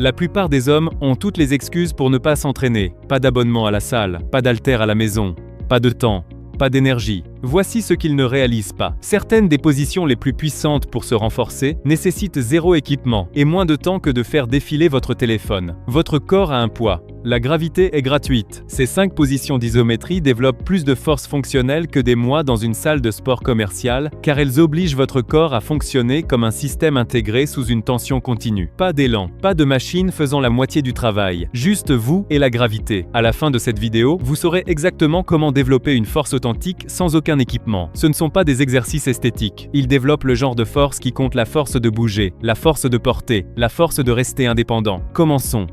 La plupart des hommes ont toutes les excuses pour ne pas s'entraîner. Pas d'abonnement à la salle, pas d'haltères à la maison, pas de temps, pas d'énergie. Voici ce qu'ils ne réalisent pas. Certaines des positions les plus puissantes pour se renforcer nécessitent zéro équipement et moins de temps que de faire défiler votre téléphone. Votre corps a un poids. La gravité est gratuite. Ces 5 positions d'isométrie développent plus de force fonctionnelle que des mois dans une salle de sport commerciale, car elles obligent votre corps à fonctionner comme un système intégré sous une tension continue. Pas d'élan, pas de machine faisant la moitié du travail, juste vous et la gravité. À la fin de cette vidéo, vous saurez exactement comment développer une force authentique sans aucun équipement. Ce ne sont pas des exercices esthétiques. Ils développent le genre de force qui compte: la force de bouger, la force de porter, la force de rester indépendant. Commençons.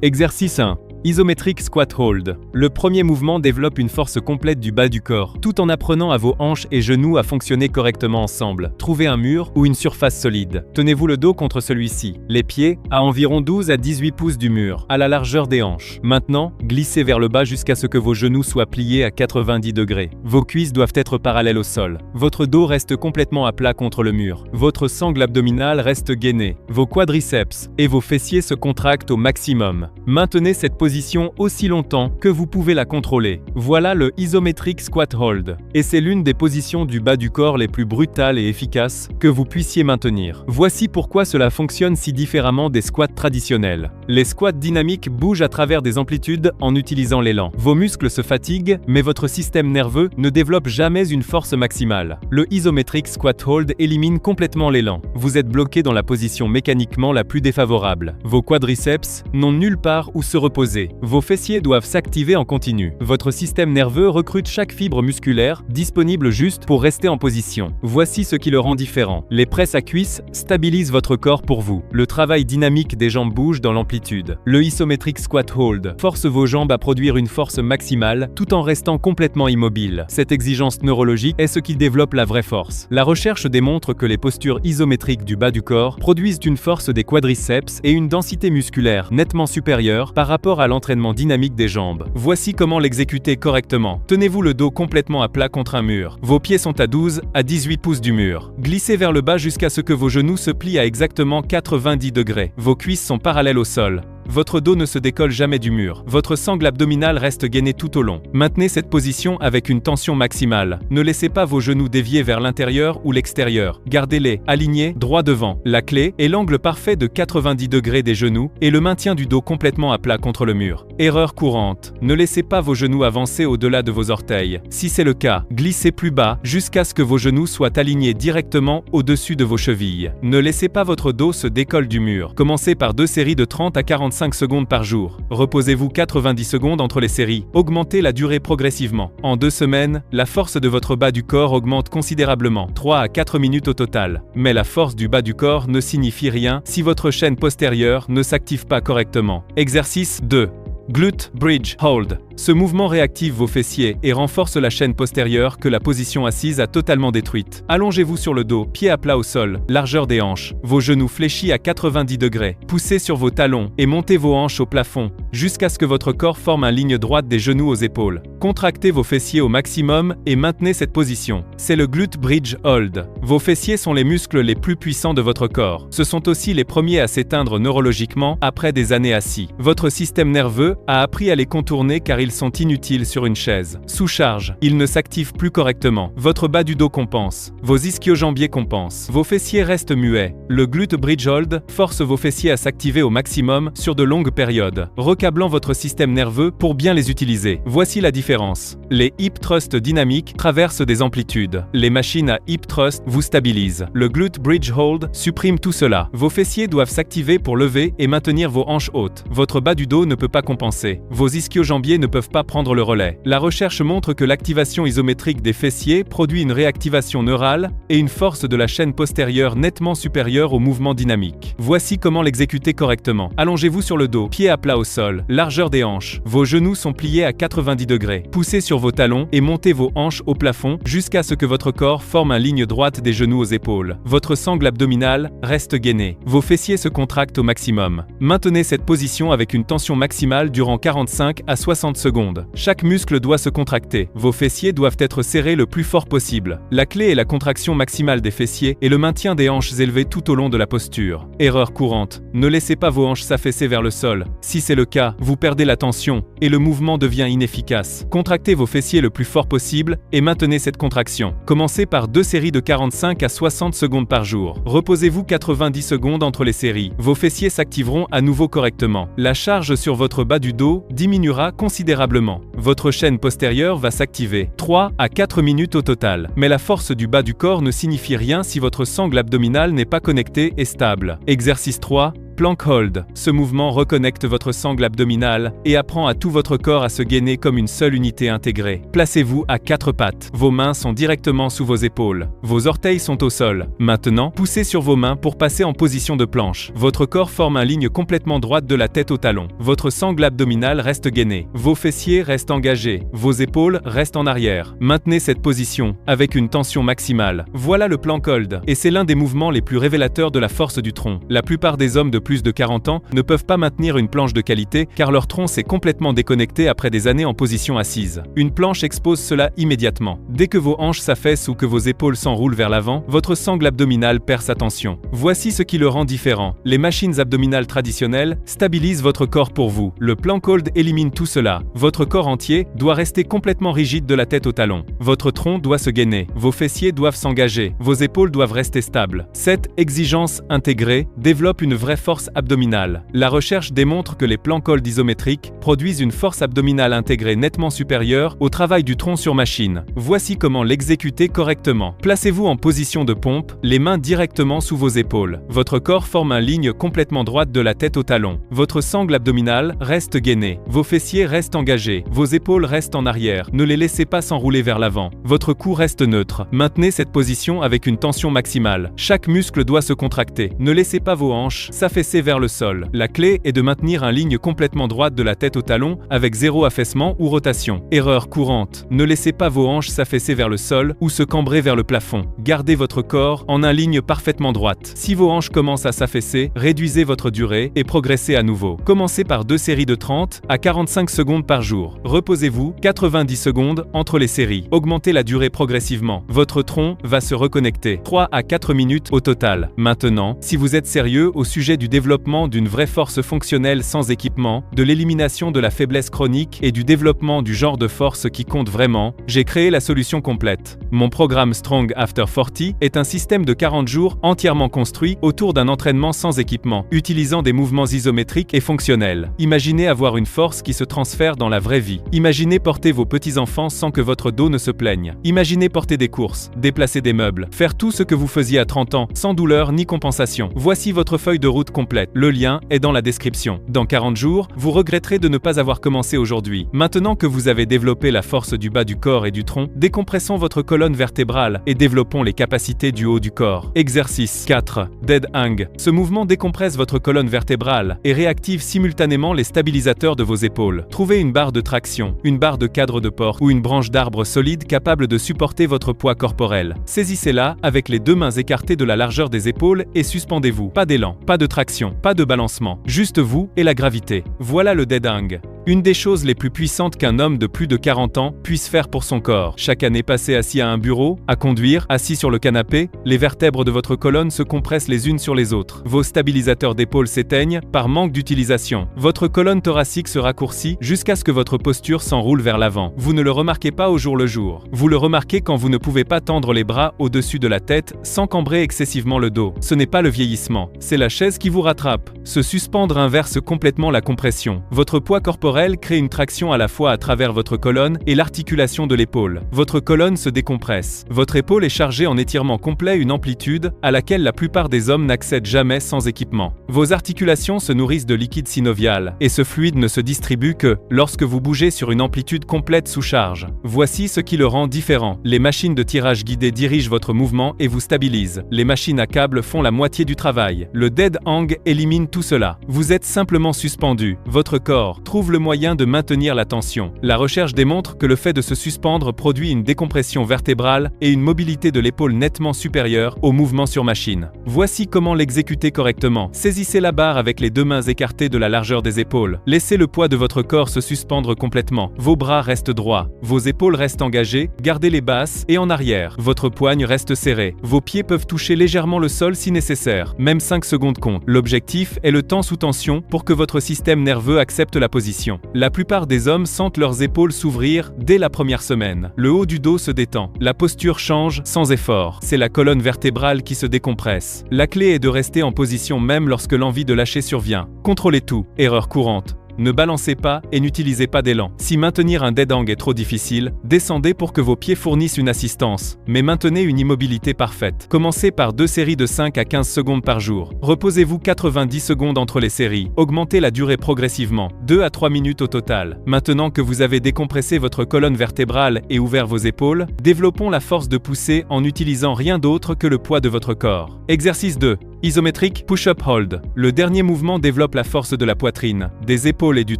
Exercice 1. Isometric Squat Hold. Le premier mouvement développe une force complète du bas du corps, tout en apprenant à vos hanches et genoux à fonctionner correctement ensemble. Trouvez un mur ou une surface solide. Tenez-vous le dos contre celui-ci, les pieds à environ 12 à 18 pouces du mur, à la largeur des hanches. Maintenant, glissez vers le bas jusqu'à ce que vos genoux soient pliés à 90 degrés. Vos cuisses doivent être parallèles au sol. Votre dos reste complètement à plat contre le mur. Votre sangle abdominale reste gainée. Vos quadriceps et vos fessiers se contractent au maximum. Maintenez cette position aussi longtemps que vous pouvez la contrôler. Voilà le Isometric Squat Hold. Et c'est l'une des positions du bas du corps les plus brutales et efficaces que vous puissiez maintenir. Voici pourquoi cela fonctionne si différemment des squats traditionnels. Les squats dynamiques bougent à travers des amplitudes en utilisant l'élan. Vos muscles se fatiguent, mais votre système nerveux ne développe jamais une force maximale. Le Isometric Squat Hold élimine complètement l'élan. Vous êtes bloqué dans la position mécaniquement la plus défavorable. Vos quadriceps n'ont nulle part où se reposer. Vos fessiers doivent s'activer en continu. Votre système nerveux recrute chaque fibre musculaire disponible juste pour rester en position. Voici ce qui le rend différent. Les presses à cuisses stabilisent votre corps pour vous. Le travail dynamique des jambes bouge dans l'amplitude. Le Isometric Squat Hold force vos jambes à produire une force maximale tout en restant complètement immobile. Cette exigence neurologique est ce qui développe la vraie force. La recherche démontre que les postures isométriques du bas du corps produisent une force des quadriceps et une densité musculaire nettement supérieure par rapport à l'entraînement dynamique des jambes. Voici comment l'exécuter correctement. Tenez-vous le dos complètement à plat contre un mur. Vos pieds sont à 12 à 18 pouces du mur. Glissez vers le bas jusqu'à ce que vos genoux se plient à exactement 90 degrés. Vos cuisses sont parallèles au sol. Votre dos ne se décolle jamais du mur. Votre sangle abdominale reste gainée tout au long. Maintenez cette position avec une tension maximale. Ne laissez pas vos genoux dévier vers l'intérieur ou l'extérieur. Gardez-les alignés droit devant. La clé est l'angle parfait de 90 degrés des genoux et le maintien du dos complètement à plat contre le mur. Erreur courante. Ne laissez pas vos genoux avancer au-delà de vos orteils. Si c'est le cas, glissez plus bas jusqu'à ce que vos genoux soient alignés directement au-dessus de vos chevilles. Ne laissez pas votre dos se décoller du mur. Commencez par 2 séries de 30 à 45 secondes par jour. Reposez-vous 90 secondes entre les séries. Augmentez la durée progressivement. En 2 semaines, la force de votre bas du corps augmente considérablement, 3 à 4 minutes au total. Mais la force du bas du corps ne signifie rien si votre chaîne postérieure ne s'active pas correctement. Exercice 2. Glute Bridge Hold. Ce mouvement réactive vos fessiers et renforce la chaîne postérieure que la position assise a totalement détruite. Allongez-vous sur le dos, pieds à plat au sol, largeur des hanches, vos genoux fléchis à 90 degrés. Poussez sur vos talons et montez vos hanches au plafond, jusqu'à ce que votre corps forme une ligne droite des genoux aux épaules. Contractez vos fessiers au maximum et maintenez cette position. C'est le Glute Bridge Hold. Vos fessiers sont les muscles les plus puissants de votre corps. Ce sont aussi les premiers à s'éteindre neurologiquement après des années assis. Votre système nerveux a appris à les contourner car ils sont inutiles sur une chaise. Sous charge, ils ne s'activent plus correctement. Votre bas du dos compense. Vos ischio-jambiers compensent. Vos fessiers restent muets. Le Glute Bridge Hold force vos fessiers à s'activer au maximum sur de longues périodes, recablant votre système nerveux pour bien les utiliser. Voici la différence. Les hip thrusts dynamiques traversent des amplitudes. Les machines à hip thrust vous stabilisent. Le Glute Bridge Hold supprime tout cela. Vos fessiers doivent s'activer pour lever et maintenir vos hanches hautes. Votre bas du dos ne peut pas compenser. Vos ischio-jambiers ne peuvent pas prendre le relais. La recherche montre que l'activation isométrique des fessiers produit une réactivation neurale et une force de la chaîne postérieure nettement supérieure au mouvement dynamique. Voici comment l'exécuter correctement. Allongez-vous sur le dos, pieds à plat au sol, largeur des hanches. Vos genoux sont pliés à 90 degrés. Poussez sur vos talons et montez vos hanches au plafond jusqu'à ce que votre corps forme une ligne droite des genoux aux épaules. Votre sangle abdominale reste gainée. Vos fessiers se contractent au maximum. Maintenez cette position avec une tension maximale durant 45 à 60 secondes. Chaque muscle doit se contracter. Vos fessiers doivent être serrés le plus fort possible. La clé est la contraction maximale des fessiers et le maintien des hanches élevées tout au long de la posture. Erreur courante. Ne laissez pas vos hanches s'affaisser vers le sol. Si c'est le cas, vous perdez la tension et le mouvement devient inefficace. Contractez vos fessiers le plus fort possible et maintenez cette contraction. Commencez par 2 séries de 45 à 60 secondes par jour. Reposez-vous 90 secondes entre les séries. Vos fessiers s'activeront à nouveau correctement. La charge sur votre bas du dos diminuera considérablement. Votre chaîne postérieure va s'activer. 3 à 4 minutes au total. Mais la force du bas du corps ne signifie rien si votre sangle abdominale n'est pas connectée et stable. Exercice 3. Plank Hold. Ce mouvement reconnecte votre sangle abdominale et apprend à tout votre corps à se gainer comme une seule unité intégrée. Placez-vous à 4 pattes. Vos mains sont directement sous vos épaules. Vos orteils sont au sol. Maintenant, poussez sur vos mains pour passer en position de planche. Votre corps forme une ligne complètement droite de la tête au talon. Votre sangle abdominale reste gainée. Vos fessiers restent engagés. Vos épaules restent en arrière. Maintenez cette position avec une tension maximale. Voilà le Plank Hold. Et c'est l'un des mouvements les plus révélateurs de la force du tronc. La plupart des hommes de plus de 40 ans ne peuvent pas maintenir une planche de qualité car leur tronc s'est complètement déconnecté après des années en position assise. Une planche expose cela immédiatement. Dès que vos hanches s'affaissent ou que vos épaules s'enroulent vers l'avant, votre sangle abdominale perd sa tension. Voici ce qui le rend différent. Les machines abdominales traditionnelles stabilisent votre corps pour vous. Le Plank Hold élimine tout cela. Votre corps entier doit rester complètement rigide de la tête au talon. Votre tronc doit se gainer. Vos fessiers doivent s'engager. Vos épaules doivent rester stables. Cette exigence intégrée développe une vraie force abdominale. La recherche démontre que les Plank Hold isométriques produisent une force abdominale intégrée nettement supérieure au travail du tronc sur machine. Voici comment l'exécuter correctement. Placez-vous en position de pompe, les mains directement sous vos épaules. Votre corps forme une ligne complètement droite de la tête au talon. Votre sangle abdominale reste gainée. Vos fessiers restent engagés. Vos épaules restent en arrière. Ne les laissez pas s'enrouler vers l'avant. Votre cou reste neutre. Maintenez cette position avec une tension maximale. Chaque muscle doit se contracter. Ne laissez pas vos hanches s'affaisser vers le sol. La clé est de maintenir une ligne complètement droite de la tête au talon avec zéro affaissement ou rotation. Erreur courante. Ne laissez pas vos hanches s'affaisser vers le sol ou se cambrer vers le plafond. Gardez votre corps en une ligne parfaitement droite. Si vos hanches commencent à s'affaisser, réduisez votre durée et progressez à nouveau. Commencez par 2 séries de 30 à 45 secondes par jour. Reposez-vous 90 secondes entre les séries. Augmentez la durée progressivement. Votre tronc va se reconnecter. 3 à 4 minutes au total. Maintenant, si vous êtes sérieux au sujet du développement d'une vraie force fonctionnelle sans équipement, de l'élimination de la faiblesse chronique et du développement du genre de force qui compte vraiment, j'ai créé la solution complète. Mon programme Strong After 40 est un système de 40 jours entièrement construit autour d'un entraînement sans équipement, utilisant des mouvements isométriques et fonctionnels. Imaginez avoir une force qui se transfère dans la vraie vie. Imaginez porter vos petits-enfants sans que votre dos ne se plaigne. Imaginez porter des courses, déplacer des meubles, faire tout ce que vous faisiez à 30 ans, sans douleur ni compensation. Voici votre feuille de route complète. Le lien est dans la description. Dans 40 jours, vous regretterez de ne pas avoir commencé aujourd'hui. Maintenant que vous avez développé la force du bas du corps et du tronc, décompressons votre colonne vertébrale et développons les capacités du haut du corps. Exercice 4. Dead Hang. Ce mouvement décompresse votre colonne vertébrale et réactive simultanément les stabilisateurs de vos épaules. Trouvez une barre de traction, une barre de cadre de porte ou une branche d'arbre solide capable de supporter votre poids corporel. Saisissez-la avec les 2 mains écartées de la largeur des épaules et suspendez-vous. Pas d'élan, pas de traction, pas de balancement, juste vous et la gravité. Voilà le Dead Hang. Une des choses les plus puissantes qu'un homme de plus de 40 ans puisse faire pour son corps. Chaque année passée assis à un bureau, à conduire, assis sur le canapé, les vertèbres de votre colonne se compressent les unes sur les autres. Vos stabilisateurs d'épaule s'éteignent par manque d'utilisation. Votre colonne thoracique se raccourcit jusqu'à ce que votre posture s'enroule vers l'avant. Vous ne le remarquez pas au jour le jour. Vous le remarquez quand vous ne pouvez pas tendre les bras au-dessus de la tête sans cambrer excessivement le dos. Ce n'est pas le vieillissement, c'est la chaise qui vous rattrape. Se suspendre inverse complètement la compression. Votre poids corporel crée une traction à la fois à travers votre colonne et l'articulation de l'épaule. Votre colonne se décompresse. Votre épaule est chargée en étirement complet, une amplitude à laquelle la plupart des hommes n'accèdent jamais sans équipement. Vos articulations se nourrissent de liquide synovial et ce fluide ne se distribue que lorsque vous bougez sur une amplitude complète sous charge. Voici ce qui le rend différent. Les machines de tirage guidé dirigent votre mouvement et vous stabilisent. Les machines à câble font la moitié du travail. Le Dead Hang élimine tout cela. Vous êtes simplement suspendu. Votre corps trouve le moyen de maintenir la tension. La recherche démontre que le fait de se suspendre produit une décompression vertébrale et une mobilité de l'épaule nettement supérieure au mouvement sur machine. Voici comment l'exécuter correctement. Saisissez la barre avec les deux mains écartées de la largeur des épaules. Laissez le poids de votre corps se suspendre complètement. Vos bras restent droits. Vos épaules restent engagées. Gardez-les basses et en arrière. Votre poigne reste serrée. Vos pieds peuvent toucher légèrement le sol si nécessaire. Même 5 secondes comptent. L'objectif est le temps sous tension pour que votre système nerveux accepte la position. La plupart des hommes sentent leurs épaules s'ouvrir dès la première semaine. Le haut du dos se détend. La posture change sans effort. C'est la colonne vertébrale qui se décompresse. La clé est de rester en position même lorsque l'envie de lâcher survient. Contrôlez tout. Erreur courante. Ne balancez pas et n'utilisez pas d'élan. Si maintenir un dead hang est trop difficile, descendez pour que vos pieds fournissent une assistance, mais maintenez une immobilité parfaite. Commencez par 2 séries de 5 à 15 secondes par jour. Reposez-vous 90 secondes entre les séries. Augmentez la durée progressivement, 2 à 3 minutes au total. Maintenant que vous avez décompressé votre colonne vertébrale et ouvert vos épaules, développons la force de pousser en n'utilisant rien d'autre que le poids de votre corps. Exercice 2. Isométrique push-up hold. Le dernier mouvement développe la force de la poitrine, des épaules et du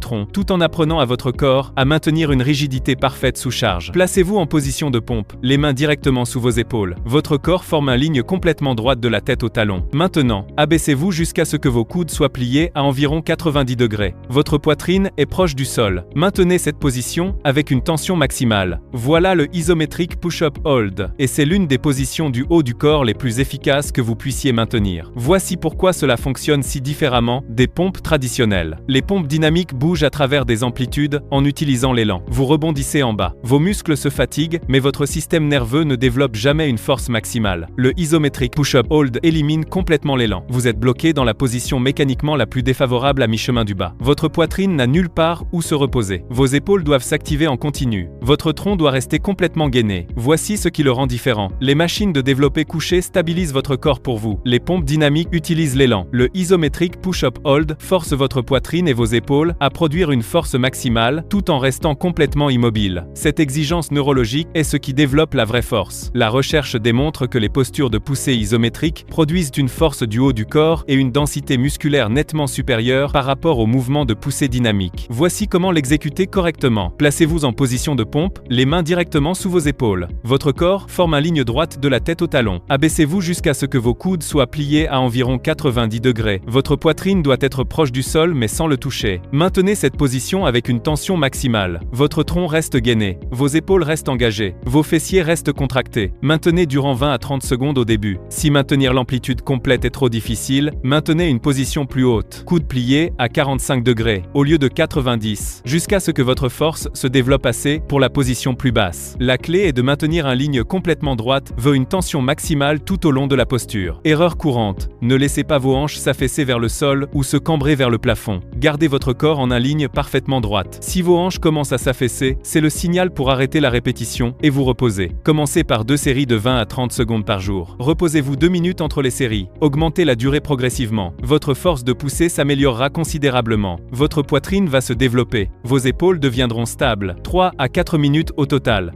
tronc, tout en apprenant à votre corps à maintenir une rigidité parfaite sous charge. Placez-vous en position de pompe, les mains directement sous vos épaules. Votre corps forme une ligne complètement droite de la tête au talon. Maintenant, abaissez-vous jusqu'à ce que vos coudes soient pliés à environ 90 degrés. Votre poitrine est proche du sol. Maintenez cette position avec une tension maximale. Voilà le isométrique push-up hold, et c'est l'une des positions du haut du corps les plus efficaces que vous puissiez maintenir. Voici pourquoi cela fonctionne si différemment des pompes traditionnelles. Les pompes dynamiques bougent à travers des amplitudes en utilisant l'élan. Vous rebondissez en bas. Vos muscles se fatiguent, mais votre système nerveux ne développe jamais une force maximale. Le isométrique push-up hold élimine complètement l'élan. Vous êtes bloqué dans la position mécaniquement la plus défavorable à mi-chemin du bas. Votre poitrine n'a nulle part où se reposer. Vos épaules doivent s'activer en continu. Votre tronc doit rester complètement gainé. Voici ce qui le rend différent. Les machines de développé couché stabilisent votre corps pour vous. Les pompes dynamiques utilise l'élan. Le isométrique push-up hold force votre poitrine et vos épaules à produire une force maximale tout en restant complètement immobile. Cette exigence neurologique est ce qui développe la vraie force. La recherche démontre que les postures de poussée isométrique produisent une force du haut du corps et une densité musculaire nettement supérieure par rapport au mouvement de poussée dynamique. Voici comment l'exécuter correctement. Placez-vous en position de pompe, les mains directement sous vos épaules. Votre corps forme une ligne droite de la tête au talon. Abaissez-vous jusqu'à ce que vos coudes soient pliés à environ 90 degrés. Votre poitrine doit être proche du sol mais sans le toucher. Maintenez cette position avec une tension maximale. Votre tronc reste gainé. Vos épaules restent engagées. Vos fessiers restent contractés. Maintenez durant 20 à 30 secondes au début. Si maintenir l'amplitude complète est trop difficile, maintenez une position plus haute. Coudes pliés à 45 degrés au lieu de 90, jusqu'à ce que votre force se développe assez pour la position plus basse. La clé est de maintenir une ligne complètement droite, veut une tension maximale tout au long de la posture. Erreur courante. Ne laissez pas vos hanches s'affaisser vers le sol ou se cambrer vers le plafond. Gardez votre corps en une ligne parfaitement droite. Si vos hanches commencent à s'affaisser, c'est le signal pour arrêter la répétition et vous reposer. Commencez par 2 séries de 20 à 30 secondes par jour. Reposez-vous 2 minutes entre les séries. Augmentez la durée progressivement. Votre force de poussée s'améliorera considérablement. Votre poitrine va se développer. Vos épaules deviendront stables. 3 à 4 minutes au total.